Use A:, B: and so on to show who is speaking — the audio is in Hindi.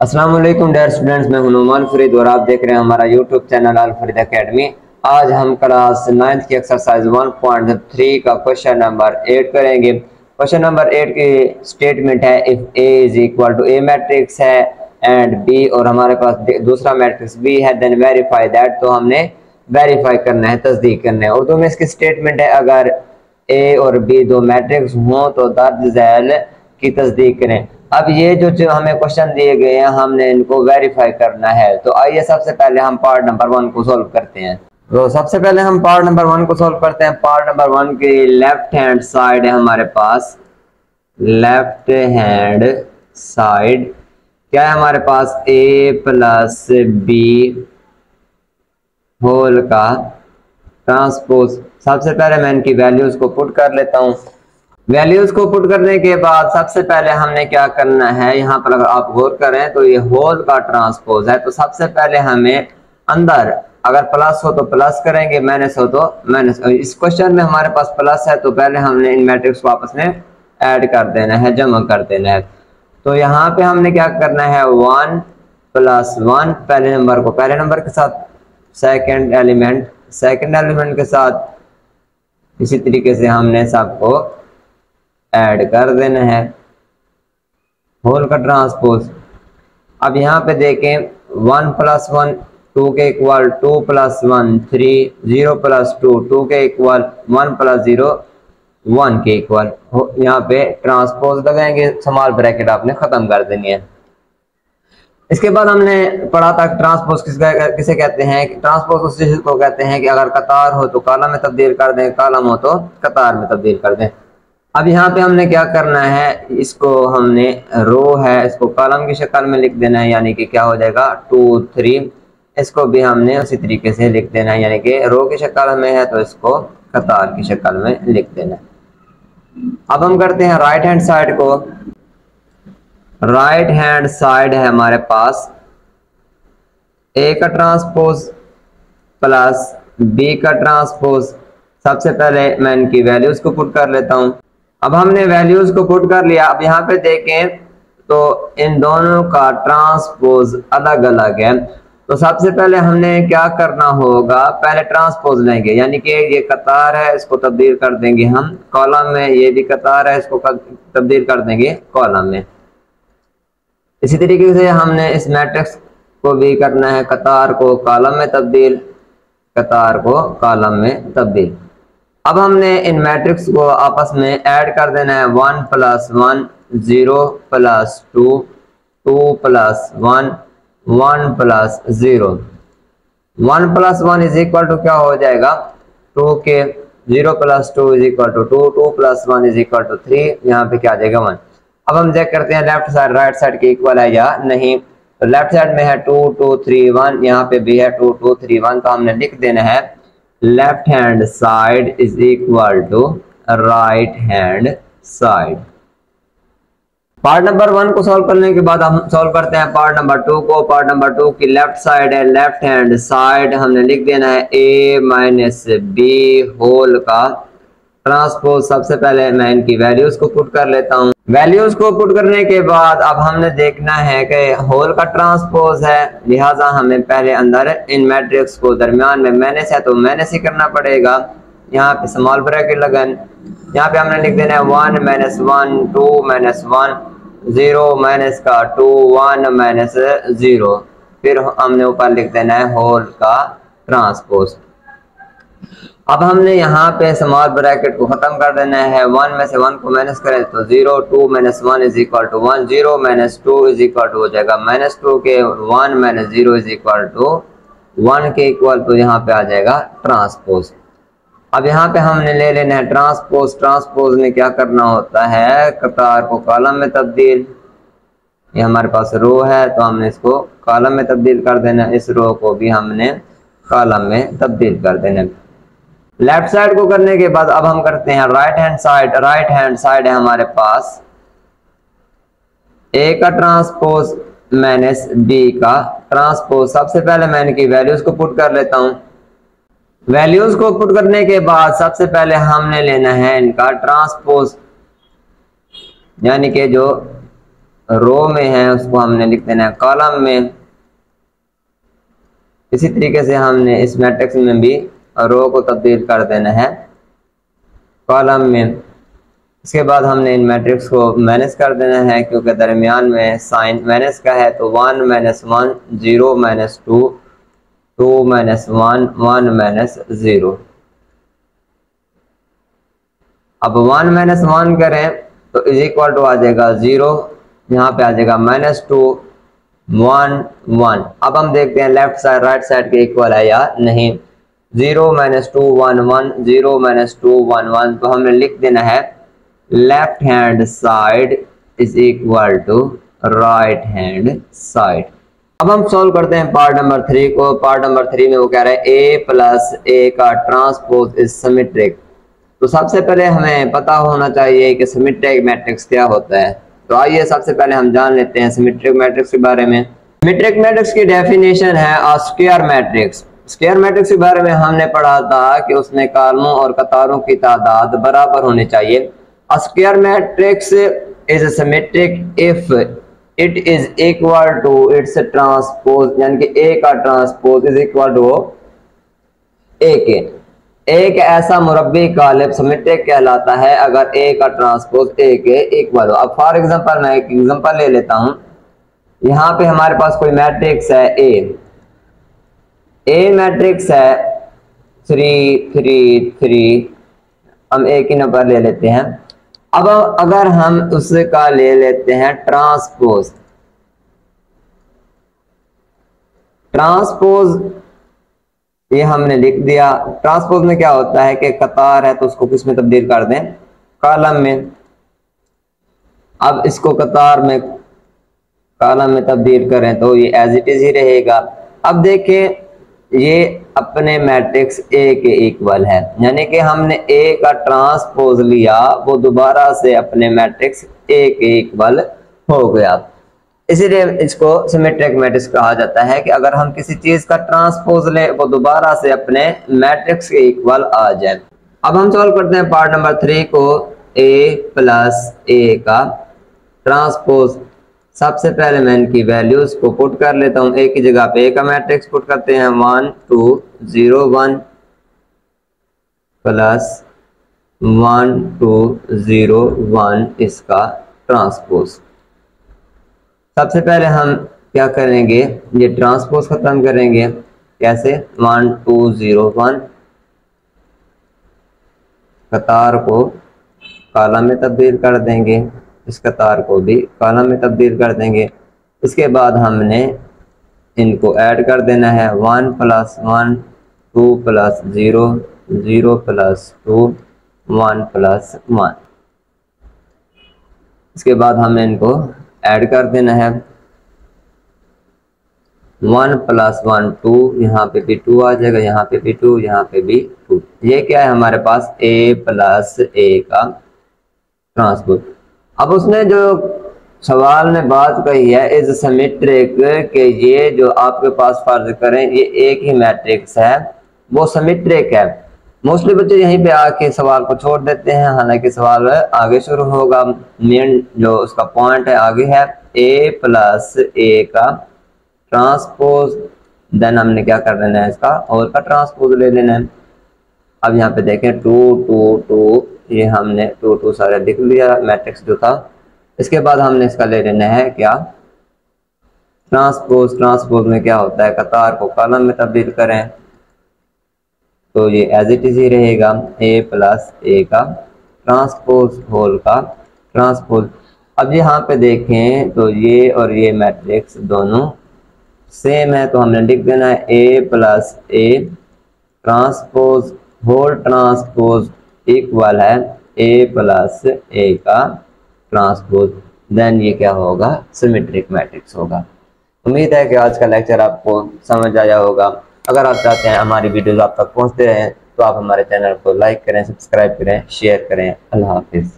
A: अस्सलाम वालेकुम डियर स्टूडेंट्स, मैं हूं नुमान फरीद और आप देख रहे हैं हमारा यूट्यूब चैनल अल फरीद एकेडमी। आज हम क्लास 9th की एक्सरसाइज 1.3 का क्वेश्चन नंबर 8 करेंगे। क्वेश्चन नंबर 8 की स्टेटमेंट है if A is equal to A matrix है एंड बी, और हमारे पास दूसरा मैट्रिक्स बी है, देन वेरीफाई दैट। तो हमने वेरीफाई करना है, तस्दीक करना है। उर्दू में इसकी स्टेटमेंट है अगर ए और बी दो मैट्रिक्स हों तो दर्ज झैल की तस्दीक करें। अब ये जो हमें क्वेश्चन दिए गए हैं हमने इनको वेरीफाई करना है। तो आइए सबसे पहले हम पार्ट नंबर 1 को सॉल्व करते हैं। तो सबसे पहले हम पार्ट नंबर 1 को सॉल्व करते हैं। पार्ट नंबर 1 की लेफ्ट हैंड साइड है हमारे पास, लेफ्ट हैंड साइड क्या है हमारे पास, ए प्लस बी होल का ट्रांसपोज। सबसे पहले मैं इनकी वैल्यूज को पुट कर लेता हूँ। वैल्यूज को पुट करने के बाद सबसे पहले हमने क्या करना है, यहाँ पर अगर आप गौर करें तो ये होल का ट्रांसपोज है। तो सबसे पहले हमें अंदर अगर प्लस हो तो प्लस करेंगे, माइनस हो तो माइनस। इस क्वेश्चन में हमारे पास प्लस है तो पहले हमने इन मैट्रिक्स को आपस में ऐड कर देना है, जमा कर देना है। तो यहाँ पे हमने क्या करना है, 1 + 1 पहले नंबर को पहले नंबर के साथ, सेकंड एलिमेंट के साथ, इसी तरीके से हमने सबको ऐड कर देना है, होल का ट्रांसपोज। अब यहाँ पे देखें 1 + 1 2 के इक्वल, 2 + 1 3, 0 + 2 2 के इक्वल, 1 + 0 1 के इक्वल। यहाँ पे ट्रांसपोज लगाएंगे, स्मॉल ब्रैकेट आपने खत्म कर देनी है। इसके बाद हमने पढ़ा था ट्रांसपोज किसे कहते हैं। ट्रांसपोज उस चीज को कहते हैं कि अगर कतार हो तो कॉलम में तब्दील कर दें, कॉलम हो तो कतार में तब्दील कर दें। अब यहाँ पे हमने क्या करना है, इसको हमने रो है इसको कॉलम की शक्ल में लिख देना है, यानी कि क्या हो जाएगा 2 3। इसको भी हमने उसी तरीके से लिख देना है, यानी कि रो की शक्ल में है तो इसको कतार की शक्ल में लिख देना है। अब हम करते हैं राइट हैंड साइड को। राइट हैंड साइड है हमारे पास ए का ट्रांसपोज प्लस बी का ट्रांसपोज। सबसे पहले मैं इनकी वैल्यूज को पुट कर लेता हूं। अब हमने वैल्यूज को पुट कर लिया। अब यहाँ पे देखें तो इन दोनों का ट्रांसपोज अलग अलग है। तो सबसे पहले हमने क्या करना होगा, पहले ट्रांसपोज लेंगे, यानी कि ये कतार है इसको तब्दील कर देंगे हम कॉलम में, ये भी कतार है इसको तब्दील कर देंगे कॉलम में। इसी तरीके से हमने इस मैट्रिक्स को भी करना है, कतार को कॉलम में तब्दील, कतार को कॉलम में तब्दील। अब हमने इन मैट्रिक्स को आपस में ऐड कर देना है, 1 + 1 0 + 2 2 + 1 1 + 0। 1 + 1 इज इक्वल टू क्या हो जाएगा 2 के, 0 + 2 is equal to 2 2 + 1 is equal to 3। यहाँ पे क्या आ जाएगा 1। अब हम चेक करते हैं लेफ्ट साइड राइट साइड के इक्वल है या नहीं। तो लेफ्ट साइड में है 2 2 3 1, यहाँ पे भी है 2 2 3 1। तो हमने लिख देना है left hand side is equal to right hand side. Part number 1 को सॉल्व करने के बाद हम सॉल्व करते हैं पार्ट नंबर 2 को। पार्ट नंबर 2 की लेफ्ट साइड है, लेफ्ट हैंड साइड हमने लिख देना है a - b होल का ट्रांसपोज। सबसे पहले मैं इनकी वैल्यूज को पुट कर लेता हूँ। वैल्यूज को पुट करने के बाद अब हमने देखना है कि होल का ट्रांसपोज है, लिहाजा हमें पहले अंदर इन मैट्रिक्स को दरमियान में माइनस है तो माइनस ही करना पड़ेगा। यहाँ पे स्मॉल ब्रैकेट लगन, यहाँ पे हमने लिख देना है 1 - 1 2 - 1 0 माइनस का 2 1 - 0। फिर हमने ऊपर लिख देना है होल का ट्रांसपोज। अब हमने यहाँ पे स्मॉल ब्रैकेट को खत्म कर देना है, 1 में से 1 को माइनस करें तो 0 2 - 1 is equal to 1 0 - 2 is equal to हो जाएगा -2 के 1 - 0 इज इक्वल टू 1 के इक्वल। तो यहाँ पे आ जाएगा ट्रांसपोज। अब यहाँ पे हमने ले लेना है ट्रांसपोज। ट्रांसपोज में क्या करना होता है, कतार को कॉलम में तब्दील। ये हमारे पास रो है तो हमने इसको कॉलम में तब्दील कर देना, इस रो को भी हमने कॉलम में तब्दील कर देना। लेफ्ट साइड को करने के बाद अब हम करते हैं right hand side. Right hand side है हमारे पास ए का ट्रांसपोज माइनस बी का ट्रांसपोज। सबसे पहले मैं इनकी वैल्यूज को पुट कर लेता हूं। वैल्यूज को पुट करने के बाद सबसे पहले हमने लेना है इनका ट्रांसपोज, यानी कि जो रो में है उसको हमने लिख देना है कॉलम में। इसी तरीके से हमने इस मैट्रिक्स में भी रो को तब्दील कर देना है कॉलम में। इसके बाद हमने इन मैट्रिक्स को माइनस कर देना है, क्योंकि दरमियान में साइन माइनस का है, तो 1 - 1 0 - 2 2 - 1 1 - 0। अब 1 - 1 करें तो इज इक्वल टू आ जाएगा 0, यहाँ पे आ जाएगा -2 1 1। अब हम देखते हैं लेफ्ट साइड राइट साइड के इक्वल है या नहीं। 0 - 2 1 1 0 - 2 1 1, तो हमने लिख देना है left hand side is equal to right hand side. अब हम सॉल्व करते हैं पार्ट नंबर 3 को। पार्ट नंबर 3 में वो कह रहा है a + a का ट्रांसपोज इज सिमेट्रिक। तो सबसे पहले हमें पता होना चाहिए कि सिमेट्रिक मैट्रिक्स क्या होता है। तो आइए सबसे पहले हम जान लेते हैं सिमेट्रिक मैट्रिक्स के बारे में। सिमेट्रिक मैट्रिक्स की डेफिनेशन है a square matrix. Square matrix के बारे में हमने पढ़ा था कि उसमें कॉलमों और कतारों की तादाद बराबर होनी चाहिए। A square matrix is symmetric if it is equal to its transpose, यानी कि A का transpose is equal to A के। एक ऐसा मुरब्बी कालिब सिमेट्रिक कहलाता है अगर A का ट्रांसपोज A के इक्वल हो। अब फॉर एग्जांपल मैं एक एग्जांपल ले लेता हूं। यहाँ पे हमारे पास कोई मैट्रिक्स है A मैट्रिक्स है 3 3 3। हम एक ही नंबर ले लेते हैं। अब अगर हम उसका ले लेते हैं ट्रांसपोज, ये हमने लिख दिया। ट्रांसपोज में क्या होता है कि कतार है तो उसको किस में तब्दील कर दें, कॉलम में। अब इसको कतार में कॉलम में तब्दील करें तो ये एज इट इज ही रहेगा। अब देखें ये अपने मैट्रिक्स A के इक्वल है, यानी कि हमने A का ट्रांसपोज लिया, वो दोबारा से अपने मैट्रिक्स A के इक्वल हो गया। इसीलिए इसको सिमेट्रिक मैट्रिक्स कहा जाता है कि अगर हम किसी चीज का ट्रांसपोज लें वो दोबारा से अपने मैट्रिक्स के इक्वल आ जाए। अब हम सॉल्व करते हैं पार्ट नंबर 3 को। A + A का ट्रांसपोज। सबसे पहले मैं इनकी वैल्यूज को पुट कर लेता हूं। A की जगह पे A का मैट्रिक्स पुट करते हैं 1 2 0 1 + 1 2 0 1 इसका ट्रांसपोज। सबसे पहले हम क्या करेंगे, ये ट्रांसपोज खत्म करेंगे। कैसे? 1 2 0 1 कतार को कॉलम में तब्दील कर देंगे, इस कतार को भी कॉलम में तब्दील कर देंगे। इसके बाद हमने इनको ऐड कर देना है 1 + 1 2 + 0 0 + 2 1 + 1। इसके बाद हमें इनको ऐड कर देना है 1 + 1 2, यहाँ पे भी 2 आ जाएगा, यहाँ पे भी 2, यहाँ पे भी 2। ये क्या है हमारे पास A + A का ट्रांसपोज। अब उसने जो सवाल में बात कही है इज सिमेट्रिक, कि ये जो आपके पास फर्ज करें ये एक ही मैट्रिक्स है वो सिमेट्रिक है। मोस्टली बच्चे यहीं पे आके सवाल को छोड़ देते हैं, हालांकि सवाल आगे शुरू होगा। मेन जो उसका पॉइंट है आगे है A + A का ट्रांसपोज। देन हमने क्या कर लेना है, इसका और का ट्रांसपोज ले लेना है। अब यहाँ पे देखें 2 2 2, ये हमने 2 2 सारे लिख लिया मैट्रिक्स जो था। इसके बाद हमने इसका ले लेना है क्या, ट्रांसपोज। ट्रांसपोज में क्या होता है, कतार को कॉलम में तब्दील करें तो ये एज इट इज ही रहेगा A + A का ट्रांसपोज होल का ट्रांसपोज। अब यहाँ पे देखें तो ये और ये मैट्रिक्स दोनों सेम है, तो हमने लिख देना है A + A transpose whole transpose इक्वल है A + A का ट्रांसपोज। देन ये क्या होगा, सिमेट्रिक मैट्रिक्स होगा। उम्मीद है कि आज का लेक्चर आपको समझ आया होगा। अगर आप चाहते हैं हमारी वीडियोस आप तक पहुंचते रहें तो आप हमारे चैनल को लाइक करें, सब्सक्राइब करें, शेयर करें। अल्लाह हाफिज़।